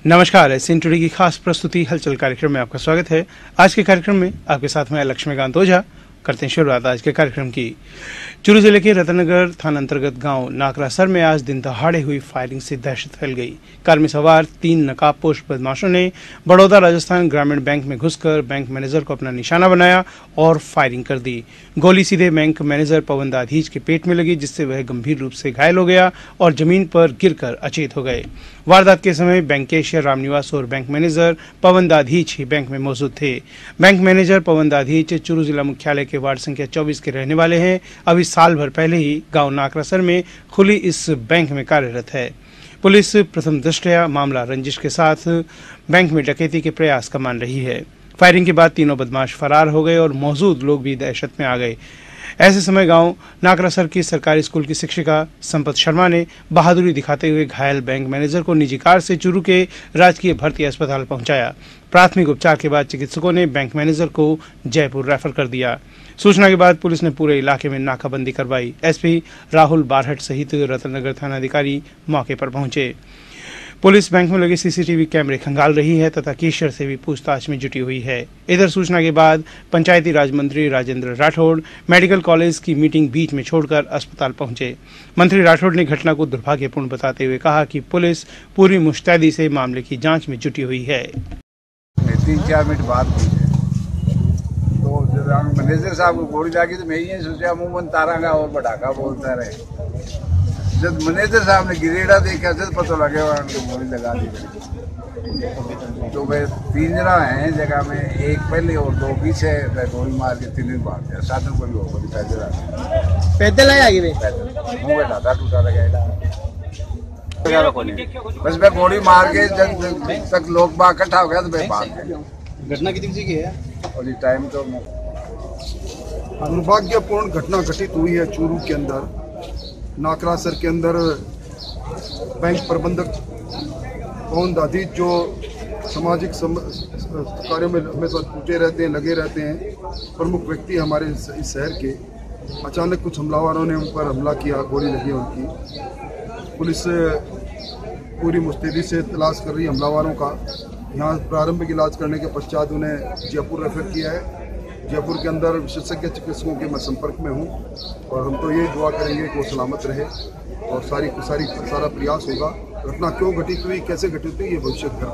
नमस्कार, SN today की खास प्रस्तुति हलचल कार्यक्रम में आपका स्वागत है। आज के कार्यक्रम में आपके साथ मैं लक्ष्मीकांत ओझा। करते हैं शुरुआत आज के कार्यक्रम की। चूरू जिले के रतनगर थाना अंतर्गत गांव नाकरासर में आज दिन दहाड़े हुई फायरिंग से दहशत फैल गई। कार में सवार 3 नकाबपोश बदमाशों ने बड़ौदा राजस्थान ग्रामीण बैंक में घुसकर बैंक मैनेजर को अपना निशाना बनाया और फायरिंग कर दी। गोली सीधे बैंक मैनेजर पवन दाधीच के पेट में लगी, जिससे वह गंभीर रूप से घायल हो गया और जमीन पर गिरकर अचेत हो गए। वारदात के समय बैंक कैशियर रामनिवास और बैंक मैनेजर पवन दाधीच ही बैंक में मौजूद थे। बैंक मैनेजर पवन दाधीच चूरू जिला मुख्यालय के वार्ड संख्या 24 के रहने वाले हैं। अभी साल भर पहले ही गांव नाकरासर में खुली इस बैंक में कार्यरत है। पुलिस प्रथम दृष्टया मामला रंजिश के साथ बैंक में डकैती के प्रयास का मान रही है। फायरिंग के बाद तीनों बदमाश फरार हो गए और मौजूद लोग भी दहशत में आ गए। ऐसे समय गांव नाकरासर की सरकारी स्कूल की शिक्षिका संपत शर्मा ने बहादुरी दिखाते हुए घायल बैंक मैनेजर को निजी कार से चूरू के राजकीय भर्ती अस्पताल पहुंचाया। प्राथमिक उपचार के बाद चिकित्सकों ने बैंक मैनेजर को जयपुर रेफर कर दिया। सूचना के बाद पुलिस ने पूरे इलाके में नाकाबंदी करवाई। एसपी राहुल बारहट सहित रतनगर थानाधिकारी मौके पर पहुंचे। पुलिस बैंक में लगे सीसीटीवी कैमरे खंगाल रही है तथा कैशियर से भी पूछताछ में जुटी हुई है। इधर सूचना के बाद पंचायती राज मंत्री राजेंद्र राठौड़ मेडिकल कॉलेज की मीटिंग बीच में छोड़कर अस्पताल पहुंचे। मंत्री राठौड़ ने घटना को दुर्भाग्यपूर्ण बताते हुए कहा कि पुलिस पूरी मुस्तैदी से मामले की जांच में जुटी हुई है। 3-4 मिनट बाद तो मैनेजर साहब को गोली लगी तो मैं ये सोचा मुंह बंद तारांगा और पटाखा बोलता रहे। जब मैनेजर साहब ने गिरेड़ा देखा तो पता लगे उनको गोली लगा दी। तो वे 3 जना हैं जगह में, एक पहले और 2 पीछे, गोली मार के 3 दिन भाग गया। साधन को भी हो गोली पैदल आए आगे में मुँह में ढाका टूटा लगा। बस मैं गोली मार के जब तक लोग बाग इकट्ठा हो गया तो मैं भाग गया। घटना कितनी बजे की है? और ये टाइम तो दुर्भाग्यपूर्ण घटना घटित हुई है चूरू के अंदर। नाकरासर के अंदर बैंक प्रबंधक पवन दाधीच जो सामाजिक कार्यों में हमेशा जुटे रहते हैं, लगे रहते हैं, प्रमुख व्यक्ति हमारे इस शहर के, अचानक कुछ हमलावरों ने उन पर हमला किया, गोली लगी उनकी। पुलिस पूरी मुस्तैदी से तलाश कर रही है हमलावरों का। यहाँ प्रारंभिक इलाज करने के पश्चात उन्हें जयपुर रेफर किया है। जयपुर के अंदर विशेषज्ञ चिकित्सकों के मैं संपर्क में हूँ और हम तो यही दुआ करेंगे कि वो सलामत रहे और सारा प्रयास होगा। घटना क्यों घटित हुई, कैसे घटित हुई, ये भविष्य का।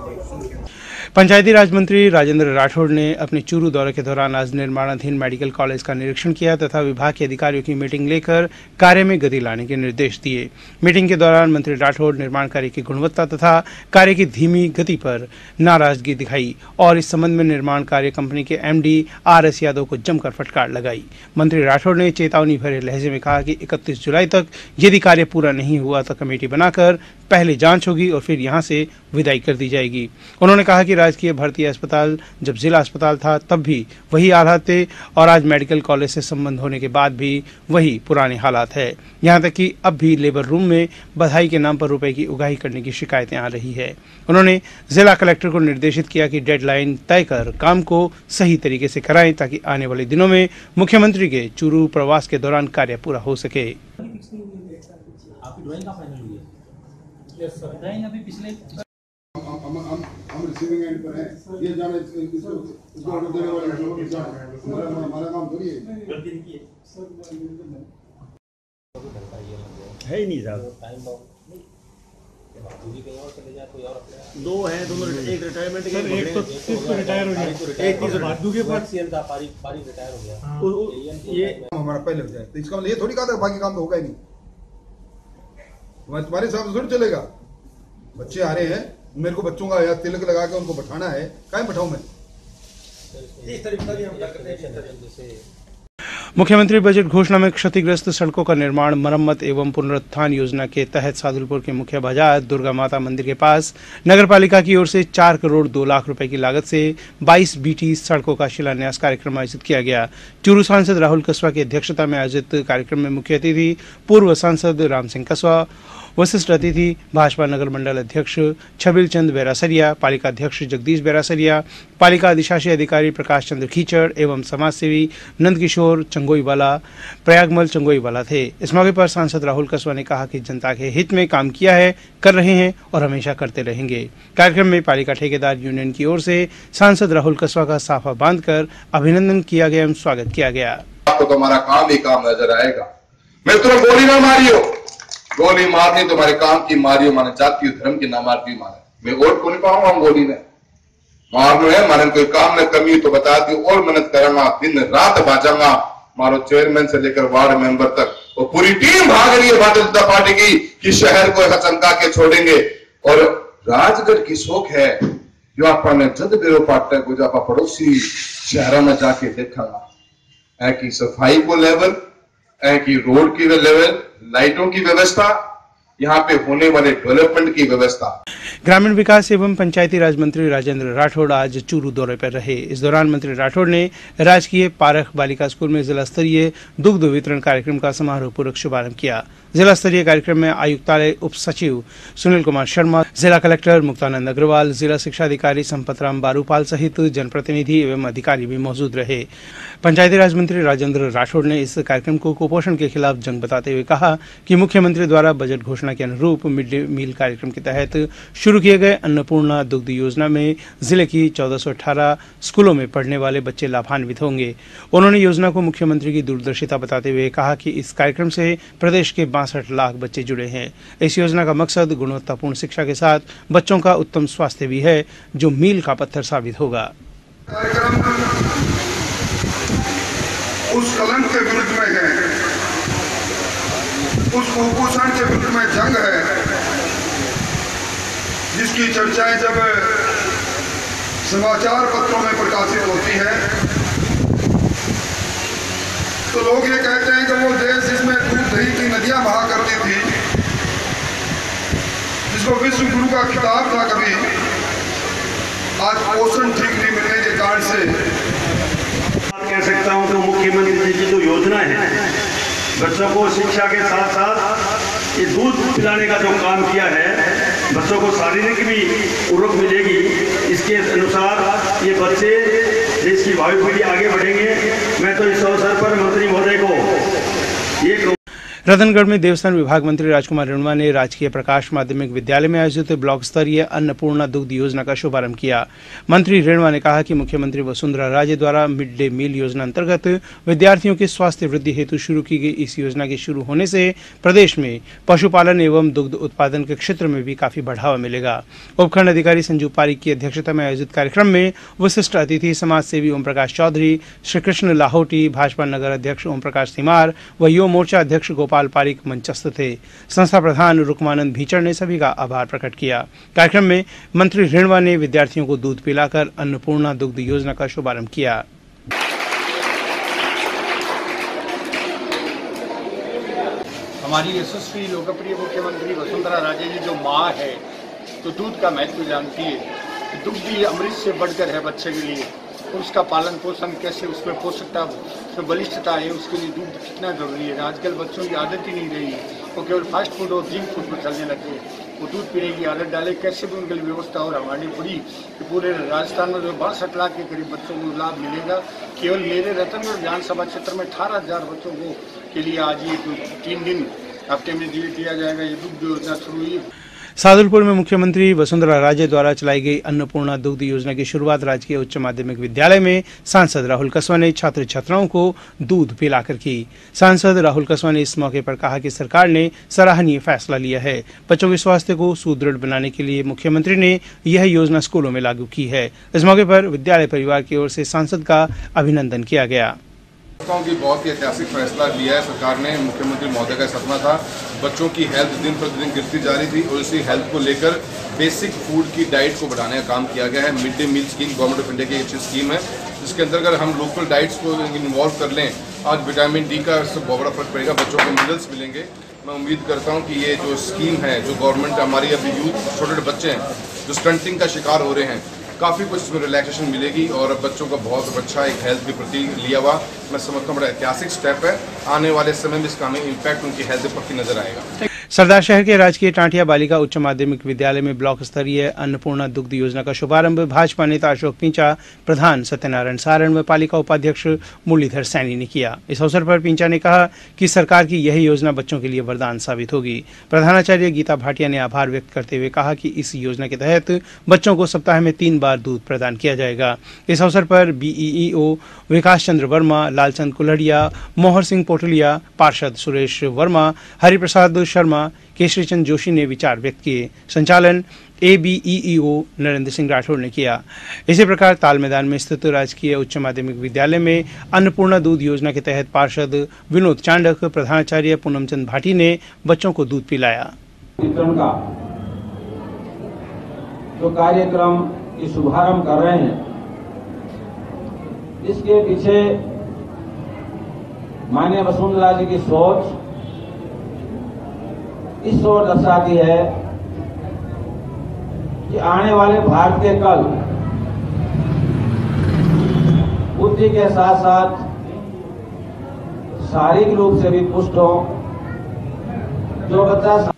पंचायती राज मंत्री राजेंद्र राठौड़ ने अपने चूरू दौरे के दौरान आज निर्माणाधीन मेडिकल कॉलेज का निरीक्षण किया तथा विभाग के अधिकारियों की मीटिंग लेकर कार्य में गति लाने के निर्देश दिए। मीटिंग के दौरान मंत्री राठौड़ निर्माण कार्य की गुणवत्ता तथा कार्य की धीमी गति पर नाराजगी दिखाई और इस संबंध में निर्माण कार्य कंपनी के MD RS यादव को जमकर फटकार लगाई। मंत्री राठौड़ ने चेतावनी भरे लहजे में कहा कि 31 जुलाई तक यदि कार्य पूरा नहीं हुआ तो कमेटी बनाकर पहले जांच होगी और फिर यहां से विदाई कर दी जाएगी। उन्होंने कहा कि राजकीय भर्ती अस्पताल जब जिला अस्पताल था तब भी वही हालात थे और आज मेडिकल कॉलेज से संबंध होने के बाद भी वही पुराने हालात है। यहां तक कि अब भी लेबर रूम में बधाई के नाम पर रुपए की उगाही करने की शिकायतें आ रही है। उन्होंने जिला कलेक्टर को निर्देशित किया कि डेडलाइन तय कर काम को सही तरीके से कराएं ताकि आने वाले दिनों में मुख्यमंत्री के चूरू प्रवास के दौरान कार्य पूरा हो सके। हम रिसीविंग एंड पर हैं, ये जाने इसको ऑर्डर देने वाले हमारा काम थोड़ी है ही नहीं साहब। 2 हैं, दोनों एक रिटायरमेंट के, एक तो रिटायर हो गया, एक की भादू के बाद पारी रिटायर हो गया। ये हमारा पहले हो जाए तो इसका मतलब ये थोड़ी कहा था बाकी काम तो होगा ही नहीं। तुम्हारे हिसाब से थोड़ी चलेगा। बच्चे आ रहे हैं, मेरे को बच्चों का तिलक लगा के उनको बैठाना है, काहे बैठाऊं मैं? मुख्यमंत्री बजट घोषणा में क्षतिग्रस्त सड़कों का निर्माण, मरम्मत एवं पुनरुत्थान योजना के तहत सादुलपुर के मुख्य बाजार दुर्गा माता मंदिर के पास नगरपालिका की ओर से 4 करोड़ 2 लाख रुपए की लागत से 22 BT सड़कों का शिलान्यास कार्यक्रम आयोजित किया गया। चूरू सांसद राहुल कस्वा की अध्यक्षता में आयोजित कार्यक्रम में मुख्य अतिथि पूर्व सांसद राम सिंह कस्वा, वशिष्ठ अतिथि भाजपा नगर मंडल अध्यक्ष छबिल चंद बेरासरिया, पालिका अध्यक्ष जगदीश बेरासरिया, पालिका अधिशासी अधिकारी प्रकाश चंद्र खीचड़ एवं समाजसेवी नंदकिशोर चंगोईवाला, प्रयागमल चंगोईवाला थे। इस मौके पर सांसद राहुल कस्वा ने कहा कि जनता के हित में काम किया है, कर रहे हैं और हमेशा करते रहेंगे। कार्यक्रम में पालिका ठेकेदार यूनियन की ओर से सांसद राहुल कस्वा का साफा बांधकर अभिनंदन किया गया एवं स्वागत किया गया। आपको तो हमारा काम ही काम नजर आएगा। मैं तुम्हें गोली ना मारियो, गोली मारनी तुम्हारे काम की मारियो, माने जाति धर्म की ना मारती माने मैं वोट को नहीं पाऊंगा हम गोली ने मारनो है, माने कोई काम में कमी तो बता दी और मेहनत करूंगा, दिन रात भाजाऊंगा। मारो चेयरमैन से लेकर वार्ड मेंबर तक वो पूरी टीम भाग रही है भारतीय जनता पार्टी की कि शहर को हचमका के छोड़ेंगे। और राजगढ़ की शौक है जो आपने जद बिरो पाटे को जो पड़ोसी शहरों में जाके देखागा, ऐ की सफाई को लेवल, ऐ की रोड की लेवल, लाइटों की व्यवस्था, यहाँ पे होने वाले डेवलपमेंट की व्यवस्था। ग्रामीण विकास एवं पंचायती राज मंत्री राजेंद्र राठौड़ आज चूरू दौरे पर रहे। इस दौरान मंत्री राठौड़ ने राजकीय पारख बालिका स्कूल में जिला स्तरीय दुग्ध वितरण कार्यक्रम का समारोह पूर्वक शुभारंभ किया। जिला स्तरीय कार्यक्रम में आयुक्तालय उप सचिव सुनील कुमार शर्मा, जिला कलेक्टर मुक्तानंद अग्रवाल, जिला शिक्षा अधिकारी संपतराम बारूपाल सहित जनप्रतिनिधि एवं अधिकारी भी मौजूद रहे। पंचायती राज मंत्री राजेंद्र राठौड़ ने इस कार्यक्रम को कुपोषण के खिलाफ जंग बताते हुए कहा कि मुख्यमंत्री द्वारा बजट घोषणा के अनुरूप मिड डे मील कार्यक्रम के तहत शुरू किए गए अन्नपूर्णा दुग्ध योजना में जिले की 1418 स्कूलों में पढ़ने वाले बच्चे लाभान्वित होंगे। उन्होंने योजना को मुख्यमंत्री की दूरदर्शिता बताते हुए कहा कि इस कार्यक्रम से प्रदेश के 62 लाख बच्चे जुड़े हैं। इस योजना का मकसद गुणवत्तापूर्ण शिक्षा के साथ बच्चों का उत्तम स्वास्थ्य भी है, जो मील का पत्थर साबित होगा। उस कलंक के विरुद्ध में है, उस कुपोषण के विरुद्ध में जंग है, जिसकी चर्चाएं जब समाचार पत्रों में प्रकाशित होती है तो लोग ये कहते हैं कि वो देश जिसमें दूध दही की नदियां बहा करती थी, जिसको विश्व गुरु का खिताब था कभी, आज पोषण ठीक नहीं मिलने के कारण से कह सकता हूं तो मुख्यमंत्री जी की जो योजना है बच्चों को शिक्षा के साथ साथ ये दूध पिलाने का जो काम किया है, बच्चों को शारीरिक भी उर्वरक मिलेगी। इसके अनुसार ये बच्चे देश की भावी पीढ़ी आगे बढ़ेंगे। मैं तो इस अवसर पर मंत्री महोदय को ये रतनगढ़ में देवस्थान विभाग मंत्री राजकुमार रेणुआ ने राजकीय प्रकाश माध्यमिक विद्यालय में आयोजित ब्लॉक स्तरीय अन्नपूर्णा दुग्ध योजना का शुभारंभ किया। मंत्री रेणुआ ने कहा कि मुख्यमंत्री वसुंधरा राजे द्वारा मिड डे मील योजना अंतर्गत विद्यार्थियों के स्वास्थ्य वृद्धि हेतु शुरू की गई इस योजना के शुरू होने से प्रदेश में पशुपालन एवं दुग्ध उत्पादन के क्षेत्र में भी काफी बढ़ावा मिलेगा। उपखंड अधिकारी संजू पारिक की अध्यक्षता में आयोजित कार्यक्रम में विशिष्ट अतिथि समाज सेवी ओम प्रकाश चौधरी, श्री कृष्ण लाहौटी, भाजपा नगर अध्यक्ष ओम प्रकाश तिमार व युवा मोर्चा अध्यक्ष गोपाल पारिक मंचस्थ थे। संस्था प्रधान रुकमानंद भीचड़ ने सभी का आभार प्रकट किया। कार्यक्रम में मंत्री रेणुआ ने विद्यार्थियों को दूध पिलाकर अन्नपूर्णा दुग्ध योजना का शुभारंभ किया। हमारी यशस्वी लोकप्रिय मुख्यमंत्री वसुंधरा राजे जी जो माँ है तो दूध का महत्व जानती है। दूध भी अमृत से बढ़कर है बच्चे के लिए। उसका पालन पोषण कैसे, उसमें पोषकता, उसमें बलिष्ठता है, उसके लिए दूध कितना जरूरी है। आजकल बच्चों की आदत ही नहीं रही, वो केवल फास्ट फूड और जंक फूड पर चलने लगे। वो दूध पीने की आदत डाले, कैसे भी उनके लिए व्यवस्था हो। हमारी पूरी पूरे राजस्थान में जो 62 लाख के करीब बच्चों को लाभ मिलेगा। केवल मेरे रतनगढ़ विधानसभा क्षेत्र में 18,000 बच्चों को के लिए आज ये 3 दिन हफ्ते में दिया जाएगा। ये दुग्ध योजना शुरू हुई। सादुलपुर में मुख्यमंत्री वसुंधरा राजे द्वारा चलाई गई अन्नपूर्णा दुग्ध योजना की शुरुआत राजकीय उच्च माध्यमिक विद्यालय में सांसद राहुल कस्वा ने छात्र छात्राओं को दूध पिलाकर की। सांसद राहुल कस्वा ने इस मौके पर कहा कि सरकार ने सराहनीय फैसला लिया है। बच्चों के स्वास्थ्य को सुदृढ़ बनाने के लिए मुख्यमंत्री ने यह योजना स्कूलों में लागू की है। इस मौके पर विद्यालय परिवार की ओर से सांसद का अभिनंदन किया गया। की बहुत ही ऐतिहासिक फैसला लिया है सरकार ने। मुख्यमंत्री महोदय का सपना था, बच्चों की हेल्थ दिन प्रतिदिन गिरती जा रही थी और इसी हेल्थ को लेकर बेसिक फूड की डाइट को बढ़ाने का काम किया गया है। Mid day meal scheme government of India की अच्छी स्कीम है, जिसके अंतर्गत हम लोकल डाइट्स को इन्वॉल्व कर लें। आज विटामिन डी का इससे बहुत बड़ा फर्क पड़ेगा, बच्चों को मिनरल्स मिलेंगे। मैं उम्मीद करता हूँ कि ये जो स्कीम है, जो गवर्नमेंट हमारी अभी यूथ छोटे बच्चे हैं जो स्टंटिंग का शिकार हो रहे हैं, काफ़ी कुछ इसमें रिलैक्सेशन मिलेगी और बच्चों का बहुत अच्छा एक हेल्थ के प्रति लिया हुआ मैं समझता हूँ बड़ा ऐतिहासिक स्टेप है। आने वाले समय में इसका हमें इम्पैक्ट उनकी हेल्थ पर नजर आएगा। सरदार शहर के राजकीय टांटिया बालिका उच्च माध्यमिक विद्यालय में ब्लॉक स्तरीय अन्नपूर्णा दुग्ध योजना का शुभारंभ भाजपा नेता अशोक पिंचा, प्रधान सत्यनारायण सारण व पालिका उपाध्यक्ष मुरलीधर सैनी ने किया। इस अवसर पर पिंचा ने कहा कि सरकार की यही योजना बच्चों के लिए वरदान साबित होगी। प्रधानाचार्य गीता भाटिया ने आभार व्यक्त करते हुए कहा कि इस योजना के तहत बच्चों को सप्ताह में 3 बार दूध प्रदान किया जाएगा। इस अवसर पर बीईओ विकास चंद्र वर्मा, लालचंद कुल्हड़िया, मोहर सिंह पोटलिया, पार्षद सुरेश वर्मा, हरिप्रसाद शर्मा, केशरी चंद जोशी ने विचार व्यक्त किए। संचालन एबीईओ नरेंद्र सिंह राठौर ने किया। इसी प्रकार ताल मैदान में स्थित राजकीय उच्च माध्यमिक विद्यालय में अन्नपूर्णा दूध योजना के तहत पार्षद विनोद चांडक, प्रधानाचार्य पूनमचंद भाटी ने बच्चों को दूध पिलाया। का जो कार्यक्रम की शुभारंभ कर रहे हैं, इसके पीछे माननीय वसुंधरा जी की सोच इस ओर दर्शाती है कि आने वाले भारत के कल बुद्धि के साथ साथ शारीरिक रूप से भी पुष्ट हो। जो बच्चा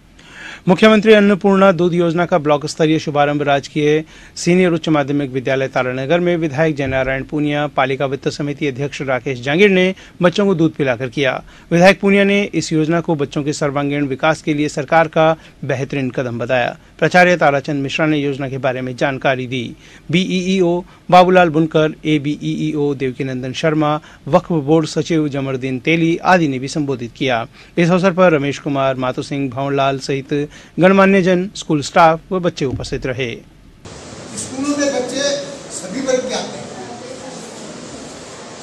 मुख्यमंत्री अन्नपूर्णा दूध योजना का ब्लॉक स्तरीय शुभारंभ राजकीय सीनियर उच्च माध्यमिक विद्यालय तारानगर में विधायक जयनारायण पूनिया, पालिका वित्त समिति अध्यक्ष राकेश जांगीर ने बच्चों को दूध पिलाकर किया। विधायक पूनिया ने इस योजना को बच्चों के सर्वांगीण विकास के लिए सरकार का बेहतरीन कदम बताया। प्राचार्य ताराचंद मिश्रा ने योजना के बारे में जानकारी दी। बीईओ बाबूलाल बुनकर, एबीईओ देवकीनंदन शर्मा, वक्फ बोर्ड सचिव जमरदीन तेली आदि ने भी संबोधित किया। इस अवसर पर रमेश कुमार, मातू सिंह, भंवरलाल सहित गणमान्य जन, स्कूल स्टाफ व बच्चे उपस्थित रहे। स्कूलों में बच्चे सभी वर्ग के आते हैं,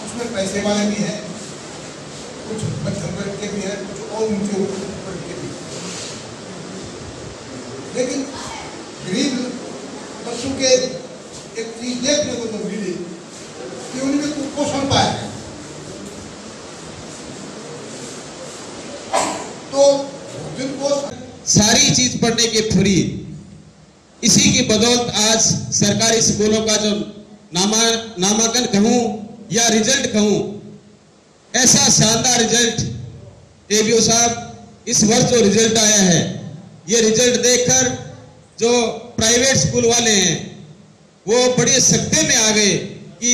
उसमें पैसे वाले भी हैं, कुछ मध्यम वर्ग के भी हैं, कुछ और ऊंचे वर्ग के भी। लेकिन गरीब बच्चों के एक चीज देखने को तो मिली कि उनमें कुपोषण पाया है। तो जिनको सारी चीज पढ़ने के फ्री, इसी की बदौलत आज सरकारी स्कूलों का जो नामांकन कहूं या रिजल्ट कहूं, ऐसा शानदार रिजल्ट एबीओ साहब इस वर्ष जो रिजल्ट आया है, ये रिजल्ट देखकर जो प्राइवेट स्कूल वाले हैं वो बड़े सकते में आ गए कि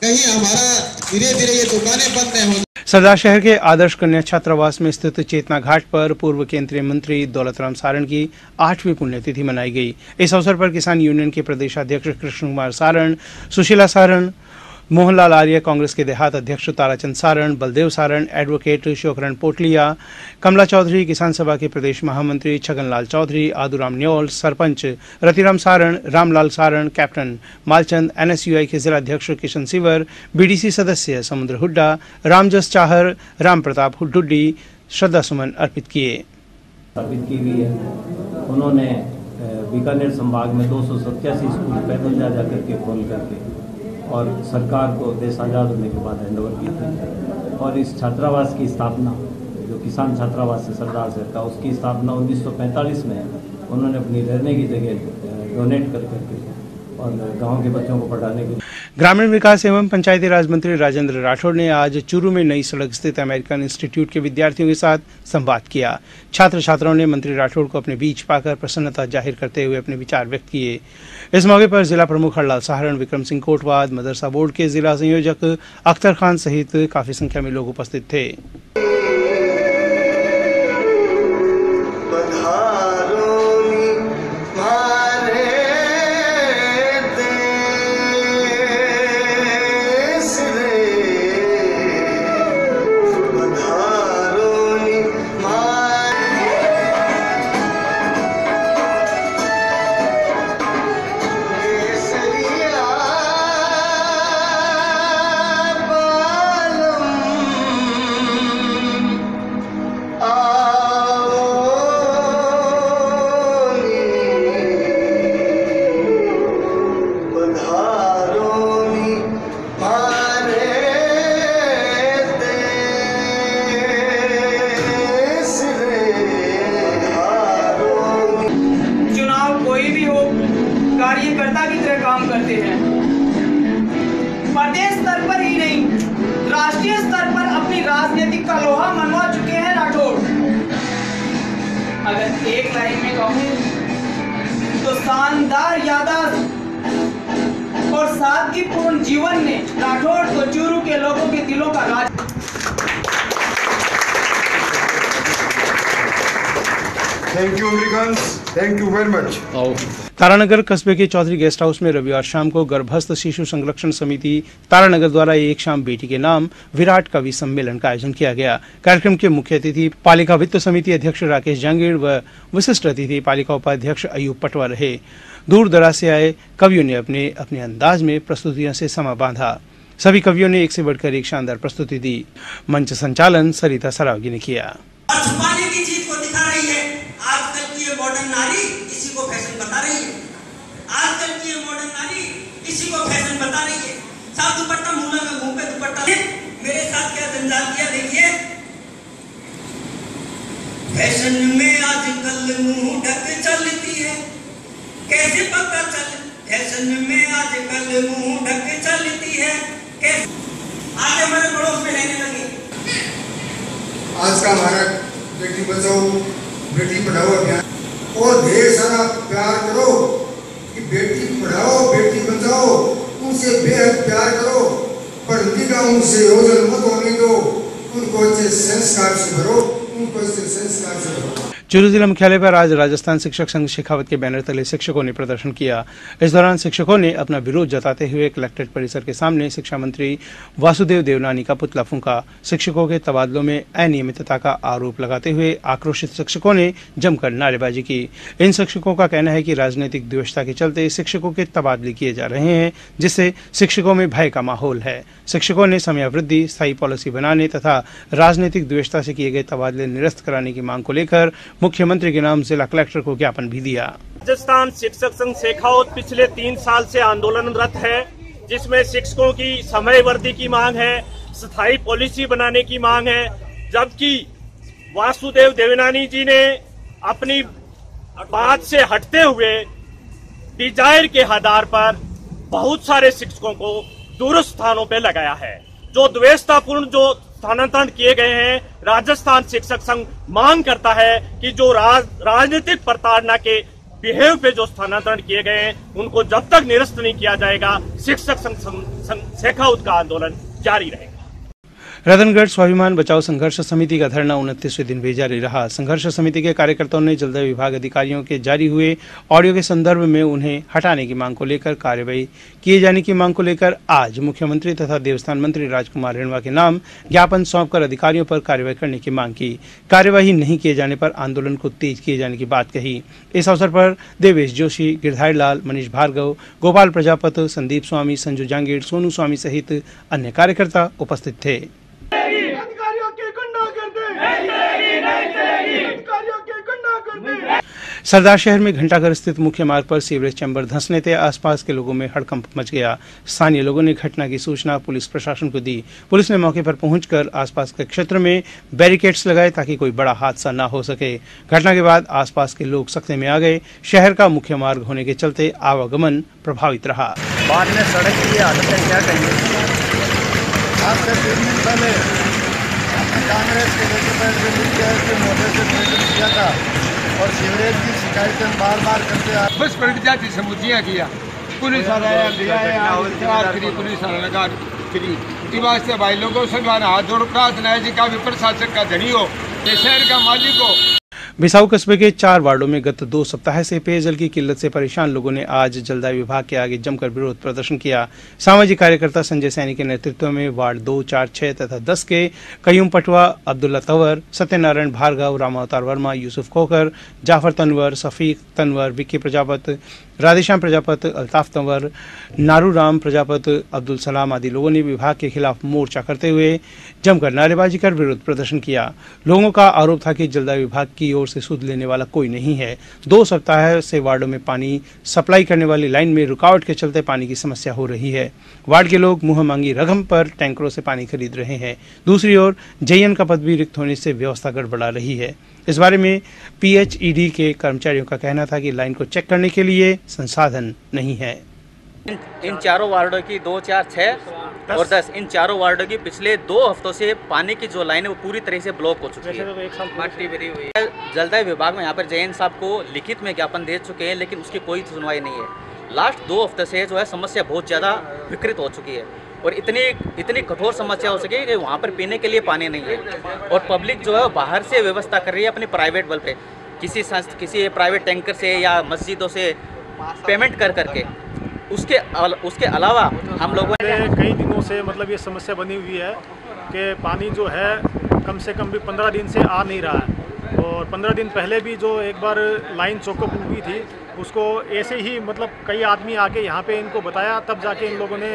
कहीं हमारा धीरे धीरे ये दुकानें बंद नहीं हो। सरदार शहर के आदर्श कन्या छात्रावास में स्थित चेतना घाट पर पूर्व केंद्रीय मंत्री दौलतराम सारण की 8वीं पुण्यतिथि मनाई गई। इस अवसर पर किसान यूनियन के प्रदेशाध्यक्ष कृष्ण कुमार सारण, सुशीला सारण, मोहनलाल आर्य, कांग्रेस के देहात अध्यक्ष ताराचंद सारण, बलदेव सारण, एडवोकेट शिवकरण पोटलिया, कमला चौधरी, किसान सभा के प्रदेश महामंत्री छगनलाल चौधरी, आदुराम न्योल, सरपंच रतिराम सारण, रामलाल सारण, कैप्टन मालचंद, एनएसयूआई के जिलाध्यक्ष किशन सिवर, बीडीसी सदस्य समुद्र हुड्डा, रामजस चाहर, राम प्रताप हुड्डुड्डी श्रद्धा सुमन अर्पित किए। स्थापित की गई है। उन्होंने बीकानेर संभाग में 287 स्कूल पैदल जा करके खोल करके और सरकार को देश आज़ाद होने के बाद हैंडओवर की थी। और इस छात्रावास की स्थापना, जो किसान छात्रावास है सरदार शहर का, उसकी स्थापना 1945 में उन्होंने अपनी रहने की जगह डोनेट कर करके और गांव के बच्चों को पढ़ाने के लिए। ग्रामीण विकास एवं पंचायती राज मंत्री राजेंद्र राठौड़ ने आज चूरू में नई सड़क स्थित अमेरिकन इंस्टीट्यूट के विद्यार्थियों के साथ संवाद किया। छात्र छात्राओं ने मंत्री राठौड़ को अपने बीच पाकर प्रसन्नता जाहिर करते हुए अपने विचार व्यक्त किए। इस मौके पर जिला प्रमुख हरलाल सहारण, विक्रम सिंह कोटवाद, मदरसा बोर्ड के जिला संयोजक अख्तर खान सहित काफी संख्या में लोग उपस्थित थे। कार्यकर्ता की तरह काम करते हैं। प्रदेश स्तर पर ही नहीं, राष्ट्रीय स्तर पर अपनी राजनीतिक का लोहा मनवा चुके हैं राठौड़। अगर एक लाइन में कहूँ तो शानदार याददाश्त और सादगीपूर्ण जीवन ने राठौड़ को चूरू के लोगों के दिलों का राज। Thank you Americans, thank you very much. Taranagar कस्बे के चौधरी गेस्ट हाउस में रविवार शाम को गर्भस्थ शिशु संरक्षण समिति तारानगर द्वारा एक शाम बेटी के नाम विराट कवि सम्मेलन का आयोजन किया गया। कार्यक्रम के मुख्य अतिथि पालिका वित्त समिति अध्यक्ष राकेश जांगीड़ व विशिष्ट अतिथि पालिका उपाध्यक्ष अयूब पटवा रहे। दूर दराज से आए कवियों ने अपने अपने अंदाज में प्रस्तुतियों से समा बांधा। सभी कवियों ने एक से बढ़कर एक शानदार प्रस्तुति दी। मंच संचालन सरिता सरावगी ने किया। छुपाने की चीज को दिखा रही है। आजकल की ये मॉडर्न नारी इसी को फैशन बता रही है। आजकल की ये मॉडर्न नारी इसी को फैशन बता रही है। साफ दुपट्टा मुंह पे दुपट्टा मेरे साथ क्या जंजाल किया देखिए। फैशन में आजकल मुंह ढक चलती है, कैसे पता चल। फैशन में आजकल मुंह ढक चलती है, कैसे आज हमारे पड़ोस में रहने लगे। आज का हमारा बेटी बचाओ बेटी पढ़ाओ अभियान और ढेर सारा प्यार करो कि बेटी पढ़ाओ बेटी बचाओ, उनसे बेहद प्यार करो, पर निगाह उनसे ओझल मत होने दो, उनको अच्छे संस्कार से भरो, उनको अच्छे संस्कार से भरो। चूरू जिला मुख्यालय पर आज राजस्थान शिक्षक संघ शेखावत के बैनर तले शिक्षकों ने प्रदर्शन किया। इस दौरान शिक्षकों ने अपना विरोध जताते हुए कलेक्ट्रेट परिसर के सामने शिक्षा मंत्री वासुदेव देवनानी का पुतला फूंका। शिक्षकों के तबादलों में अनियमितता का आरोप लगाते हुए आक्रोशित शिक्षकों ने जमकर नारेबाजी की। इन शिक्षकों का कहना है कि राजनीतिक द्वेषता के चलते शिक्षकों के तबादले किए जा रहे हैं, जिससे शिक्षकों में भय का माहौल है। शिक्षकों ने समयावृद्धि, स्थायी पॉलिसी बनाने तथा राजनीतिक द्वेषता से किए गए तबादले निरस्त कराने की मांग को लेकर मुख्यमंत्री के नाम जिला कलेक्टर को ज्ञापन भी दिया। राजस्थान शिक्षक संघ शेखावत पिछले 3 साल से आंदोलनरत है, जिसमें शिक्षकों की समयवृद्धि की मांग है, स्थायी पॉलिसी बनाने की मांग है, जबकि वासुदेव देवनानी जी ने अपनी बात से हटते हुए डिजायर के आधार पर बहुत सारे शिक्षकों को दूरस्थ स्थानों पे लगाया है। जो द्वेषतापूर्ण जो स्थानांतरण किए गए हैं, राजस्थान शिक्षक संघ मांग करता है कि जो राजनीतिक प्रताड़ना के बिहेव पे जो स्थानांतरण किए गए हैं, उनको जब तक निरस्त नहीं किया जाएगा, शिक्षक संघ शेखावत का आंदोलन जारी रहेगा। रतनगढ़ स्वाभिमान बचाओ संघर्ष समिति का धरना 29वें दिन भी जारी रहा। संघर्ष समिति के कार्यकर्ताओं ने जलदाय विभाग अधिकारियों के जारी हुए ऑडियो के संदर्भ में उन्हें हटाने की मांग को लेकर कार्रवाई किए जाने की मांग को लेकर आज मुख्यमंत्री तथा देवस्थान मंत्री राजकुमार रिणवा के नाम ज्ञापन सौंपकर अधिकारियों पर कार्रवाई करने की मांग की। कार्यवाही नहीं किए जाने पर आंदोलन को तेज किए जाने की बात कही। इस अवसर पर देवेश जोशी, गिरधारी लाल, मनीष भार्गव, गोपाल प्रजापत, संदीप स्वामी, संजू जांगीड़, सोनू स्वामी सहित अन्य कार्यकर्ता उपस्थित थे। सरदार शहर में घंटाघर स्थित मुख्य मार्ग पर सीवरेज चैम्बर धंसने से आसपास के लोगों में हड़कंप मच गया। स्थानीय लोगों ने घटना की सूचना पुलिस प्रशासन को दी। पुलिस ने मौके पर पहुंचकर आसपास के क्षेत्र में बैरिकेड्स लगाए ताकि कोई बड़ा हादसा न हो सके। घटना के बाद आसपास के लोग सख्ते में आ गए। शहर का मुख्य मार्ग होने के चलते आवागमन प्रभावित रहा। बाद में सड़क की हालत क्या कहिए। आज से 3 दिन पहले कांग्रेस के मोदी से निवेदन किया था और सीवरेज की शिकायत हम बार करते आए। बस पलट जाती समूचियाँ किया, पुलिस पुलिस लगा फ्री वास्ते भाई लोगों से हाथ जोड़ प्रार्थना है जी का भी प्रशासक का धनी हो, शहर का मालिक हो। बिसाऊ कस्बे के 4 वार्डों में गत 2 सप्ताह से पेयजल की किल्लत से परेशान लोगों ने आज जलदाय विभाग के आगे जमकर विरोध प्रदर्शन किया। सामाजिक कार्यकर्ता संजय सैनी के नेतृत्व में वार्ड 2, 4, 6 तथा 10 के कयूम पटवा, अब्दुल्ला तंवर, सत्यनारायण भार्गव, रामावतार वर्मा, यूसुफ खोकर, जाफर तनवर, सफीक तनवर, विक्की प्रजापत, राधेश्याम प्रजापत, अल्ताफ तंवर, नारूराम प्रजापत, अब्दुल सलाम आदि लोगों ने विभाग के खिलाफ मोर्चा करते हुए जमकर नारेबाजी कर विरोध प्रदर्शन किया। लोगों का आरोप था कि जलदाय विभाग की ओर से सूद लेने वाला कोई नहीं है। 2 सप्ताह से वार्डों में पानी सप्लाई करने वाली लाइन में रुकावट के चलते पानी की समस्या हो रही है। वार्ड के लोग मुंह मांगी रकम पर टैंकरों से पानी खरीद रहे हैं। दूसरी ओर जेएन का पद भी रिक्त होने से व्यवस्था गड़बड़ा रही है। इस बारे में पीएचईडी के कर्मचारियों का कहना था कि लाइन को चेक करने के लिए संसाधन नहीं है। इन चारों वार्डों की 2, 4, 6 और 10 इन चारों वार्डों की पिछले 2 हफ्तों से पानी की जो लाइन है वो पूरी तरह से ब्लॉक हो चुकी है। मट्टी भरी हुई है। जलदाय विभाग में यहाँ पर जैन साहब को लिखित में ज्ञापन दे चुके हैं, लेकिन उसकी कोई सुनवाई नहीं है। लास्ट 2 हफ्ते से जो है समस्या बहुत ज़्यादा विकृत हो चुकी है और इतनी कठोर समस्या हो सकी है कि वहाँ पर पीने के लिए पानी नहीं है और पब्लिक जो है बाहर से व्यवस्था कर रही है अपनी प्राइवेट बल पे, किसी प्राइवेट टैंकर से या मस्जिदों से पेमेंट कर करके। उसके अलावा हम लोगों ने कई दिनों से मतलब ये समस्या बनी हुई है कि पानी जो है कम से कम भी 15 दिन से आ नहीं रहा है और 15 दिन पहले भी जो एक बार लाइन चौकअप हुई थी उसको ऐसे ही मतलब कई आदमी आके यहाँ पे इनको बताया, तब जाके इन लोगों ने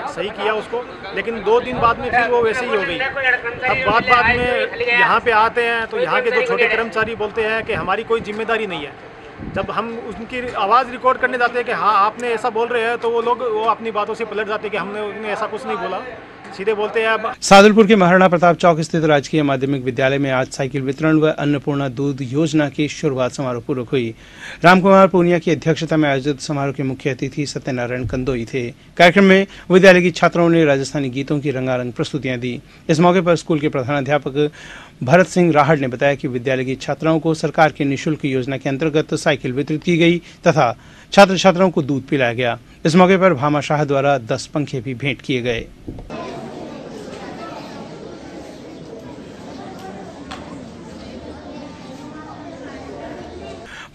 सही किया उसको, लेकिन 2 दिन बाद में फिर वो वैसे ही हो गई। अब बाद में यहाँ पे आते हैं तो यहाँ के जो छोटे कर्मचारी बोलते हैं कि हमारी कोई जिम्मेदारी नहीं है। जब हम उनकी आवाज़ रिकॉर्ड करने जाते हैं कि हाँ आपने ऐसा बोल रहे हैं, तो वो अपनी बातों से पलट जाते हैं कि उन्होंने ऐसा कुछ नहीं बोला, सीधे बोलते हैं। सादुलपुर के महाराणा प्रताप चौक स्थित राजकीय माध्यमिक विद्यालय में आज साइकिल वितरण व अन्नपूर्णा दूध योजना की शुरुआत समारोह पूर्वक हुई। रामकुमार पूनिया की अध्यक्षता में आयोजित समारोह के मुख्य अतिथि सत्यनारायण कंदोई थे। कार्यक्रम में विद्यालय की छात्राओं ने राजस्थानी गीतों की रंगारंग प्रस्तुतियां दी। इस मौके पर स्कूल के प्रधानाध्यापक भरत सिंह राहड़ ने बताया कि विद्यालय की छात्राओं को सरकार की निःशुल्क योजना के अंतर्गत साइकिल वितरित की गई तथा छात्र छात्राओं को दूध पिलाया गया। इस मौके पर भामा शाह द्वारा 10 पंखे भी भेंट किए गए।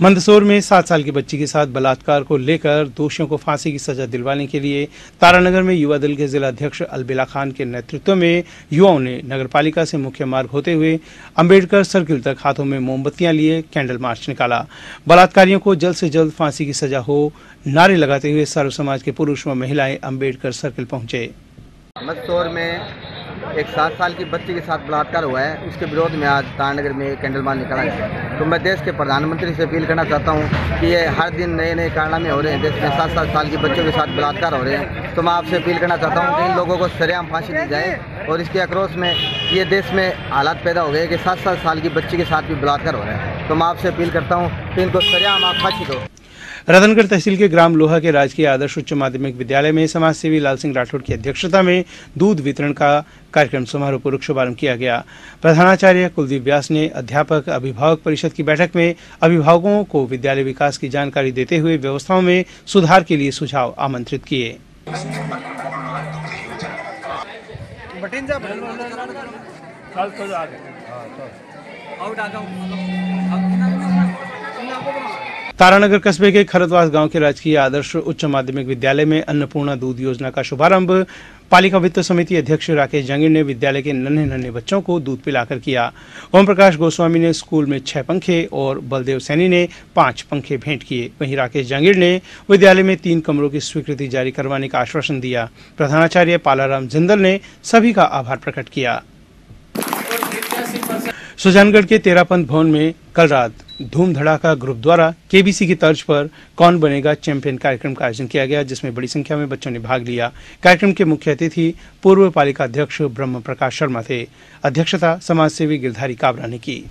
मंदसौर में 7 साल की बच्ची के साथ बलात्कार को लेकर दोषियों को फांसी की सजा दिलवाने के लिए तारानगर में युवा दल के जिला अध्यक्ष अलबिला खान के नेतृत्व में युवाओं ने नगरपालिका से मुख्य मार्ग होते हुए अंबेडकर सर्किल तक हाथों में मोमबत्तियां लिए कैंडल मार्च निकाला। बलात्कारियों को जल्द से जल्द फांसी की सजा हो नारे लगाते हुए सर्व समाज के पुरुष व महिलाएं अंबेडकर सर्किल पहुंचे। मंदसौर में एक 7 साल की बच्ची के साथ बलात्कार हुआ है, उसके विरोध में आज तारानगर में कैंडल मार्च निकाला है। तो मैं देश के प्रधानमंत्री से अपील करना चाहता हूं कि ये हर दिन नए कारनामे हो रहे हैं, देश में 7-7 साल की बच्चों के साथ बलात्कार हो रहे हैं। तो मैं आपसे अपील करना चाहता हूं कि इन लोगों को सरेआम फांसी दी जाए और इसके आक्रोश में ये देश में हालात पैदा हो गए कि 7-7 साल की बच्ची के साथ भी बलात्कार हो रहा है। तो मैं आपसे अपील करता हूँ कि इनको सरेआम आप फांसी दो। रतनगढ़ तहसील के ग्राम लोहा के राजकीय आदर्श उच्च माध्यमिक विद्यालय में समाज सेवी लाल सिंह राठौड़ की अध्यक्षता में दूध वितरण का कार्यक्रम समारोह पूर्वक शुभारंभ किया गया। प्रधानाचार्य कुलदीप व्यास ने अध्यापक अभिभावक परिषद की बैठक में अभिभावकों को विद्यालय विकास की जानकारी देते हुए व्यवस्थाओं में सुधार के लिए सुझाव आमंत्रित किए। तारानगर कस्बे के खरदवास गांव के राजकीय आदर्श उच्च माध्यमिक विद्यालय में अन्नपूर्णा दूध योजना का शुभारंभ पालिका वित्त समिति अध्यक्ष राकेश जांगीर ने विद्यालय के नन्हे बच्चों को दूध पिलाकर किया। ओम प्रकाश गोस्वामी ने स्कूल में 6 पंखे और बलदेव सैनी ने 5 पंखे भेंट किए। वहीं राकेश जांगीर ने विद्यालय में 3 कमरों की स्वीकृति जारी करवाने का आश्वासन दिया। प्रधानाचार्य पालाराम जिंदल ने सभी का आभार प्रकट किया। सुजानगढ़ के तेरापंथ भवन में कल रात धूम धड़ाका ग्रुप द्वारा केबीसी की तर्ज पर कौन बनेगा चैंपियन कार्यक्रम का आयोजन किया गया, जिसमें बड़ी संख्या में बच्चों ने भाग लिया। कार्यक्रम के मुख्य अतिथि पूर्व पालिका अध्यक्ष ब्रह्म प्रकाश शर्मा थे। अध्यक्षता समाज सेवी गिरधारी काबरा ने की।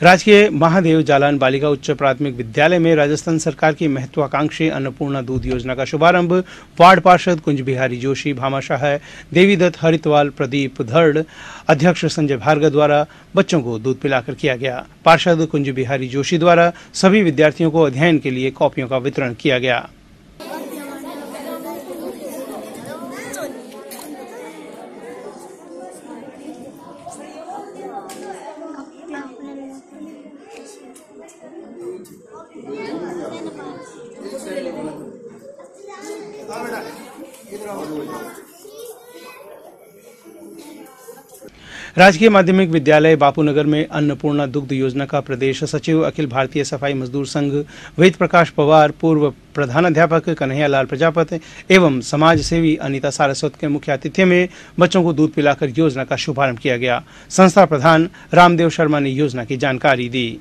राजकीय महादेव जालान बालिका उच्च प्राथमिक विद्यालय में राजस्थान सरकार की महत्वाकांक्षी अन्नपूर्णा दूध योजना का शुभारंभ वार्ड पार्षद कुंज बिहारी जोशी, भामाशाह, देवीदत्त हरितवाल, प्रदीप धड़, अध्यक्ष संजय भार्गव द्वारा बच्चों को दूध पिलाकर किया गया। पार्षद कुंज बिहारी जोशी द्वारा सभी विद्यार्थियों को अध्ययन के लिए कॉपियों का वितरण किया गया। राजकीय माध्यमिक विद्यालय बापूनगर में अन्नपूर्णा दुग्ध योजना का प्रदेश सचिव अखिल भारतीय सफाई मजदूर संघ वेद प्रकाश पवार, पूर्व प्रधानाध्यापक कन्हैया लाल प्रजापति एवं समाज सेवी अनीता सारस्वत के मुख्य आतिथ्य में बच्चों को दूध पिलाकर योजना का शुभारंभ किया गया। संस्था प्रधान रामदेव शर्मा ने योजना की जानकारी दी।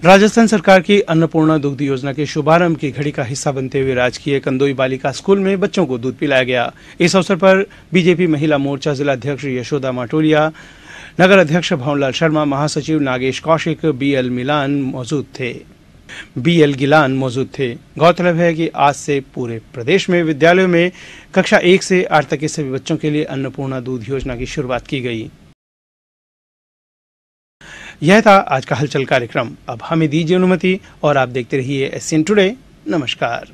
राजस्थान सरकार की अन्नपूर्णा दुग्ध योजना के शुभारंभ की घड़ी का हिस्सा बनते हुए राजकीय कंदोई बालिका स्कूल में बच्चों को दूध पिलाया गया। इस अवसर पर बीजेपी महिला मोर्चा जिला अध्यक्ष यशोदा माटोलिया, नगर अध्यक्ष भवनलाल शर्मा, महासचिव नागेश कौशिक, बीएल गिलान मौजूद थे। गौरतलब है कि आज से पूरे प्रदेश में विद्यालयों में कक्षा 1 से 8 तक के सभी बच्चों के लिए अन्नपूर्णा दूध योजना की शुरुआत की गई। यह था आज का हलचल कार्यक्रम। अब हमें दीजिए अनुमति और आप देखते रहिए SCN टुडे। नमस्कार।